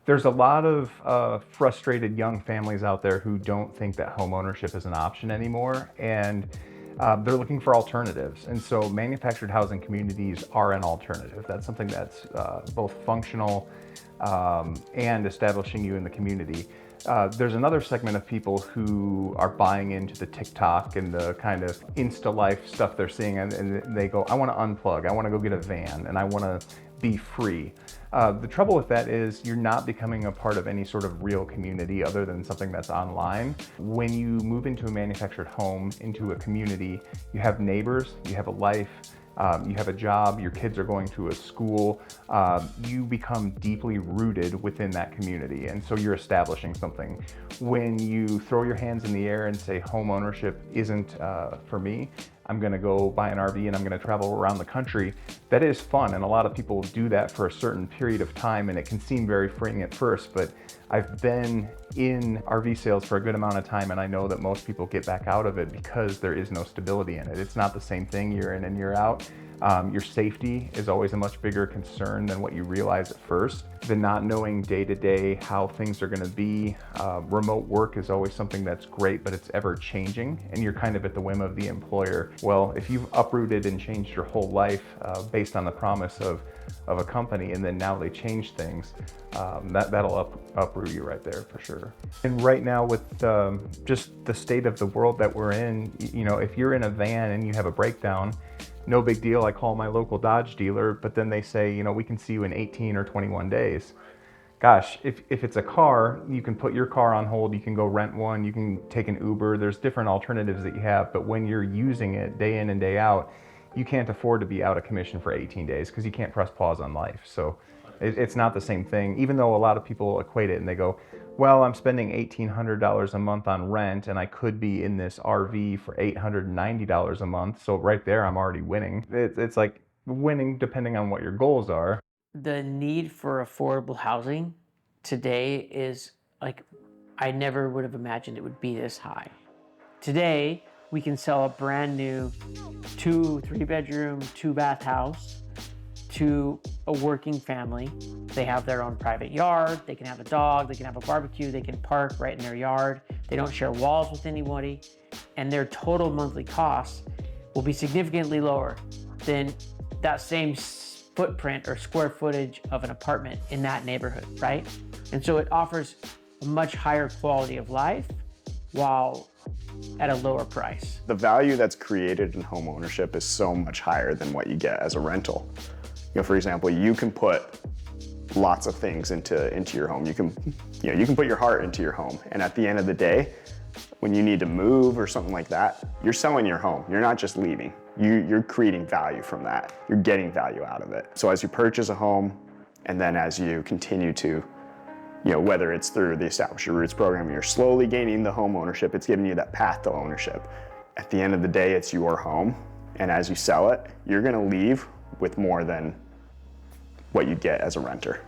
There's a lot of frustrated young families out there who don't think that home ownership is an option anymore, and they're looking for alternatives. And so manufactured housing communities are an alternative. That's something that's both functional and establishing you in the community. There's another segment of people who are buying into the TikTok and the kind of Insta life stuff they're seeing, and they go, I want to unplug, I want to go get a van, and I want to be free. The trouble with that is you're not becoming a part of any sort of real community other than something that's online. When you move into a manufactured home, into a community, you have neighbors, you have a life, you have a job, your kids are going to a school, you become deeply rooted within that community, and so you're establishing something. When you throw your hands in the air and say home ownership isn't for me, I'm gonna go buy an RV and I'm gonna travel around the country, that is fun, and a lot of people do that for a certain period of time, and it can seem very freeing at first, but I've been in RV sales for a good amount of time, and I know that most people get back out of it because there is no stability in it. It's not the same thing year in and year out. Your safety is always a much bigger concern than what you realize at first. The not knowing day to day how things are gonna be. Remote work is always something that's great, but it's ever changing, and you're kind of at the whim of the employer. Well, if you've uprooted and changed your whole life based on the promise of a company, and then now they change things, that'll uproot you right there for sure. And right now with just the state of the world that we're in, you know, if you're in a van and you have a breakdown, no big deal, I call my local Dodge dealer, but then they say, you know, we can see you in 18 or 21 days. Gosh, if it's a car, you can put your car on hold, you can go rent one, you can take an Uber, there's different alternatives that you have, but when you're using it day in and day out, you can't afford to be out of commission for 18 days because you can't press pause on life. So it's not the same thing, even though a lot of people equate it and they go, well, I'm spending $1,800 a month on rent and I could be in this RV for $890 a month. So right there, I'm already winning. It's like winning depending on what your goals are. The need for affordable housing today is like, I never would have imagined it would be this high. Today, we can sell a brand new 2-3 bedroom, 2-bath house to a working family. They have their own private yard, they can have a dog, they can have a barbecue, they can park right in their yard, they don't share walls with anybody, and their total monthly costs will be significantly lower than that same footprint or square footage of an apartment in that neighborhood, right? And so it offers a much higher quality of life while at a lower price. The value that's created in home ownership is so much higher than what you get as a rental. You know, for example, you can put lots of things into your home. You can put your heart into your home, and at the end of the day, when you need to move or something like that, you're selling your home. You're not just leaving. You're creating value from that. You're getting value out of it. So as you purchase a home, and then as you continue to, you know, whether it's through the Establish Your Roots program, you're slowly gaining the home ownership, it's giving you that path to ownership. At the end of the day, it's your home, and as you sell it, you're gonna leave with more than what you get as a renter.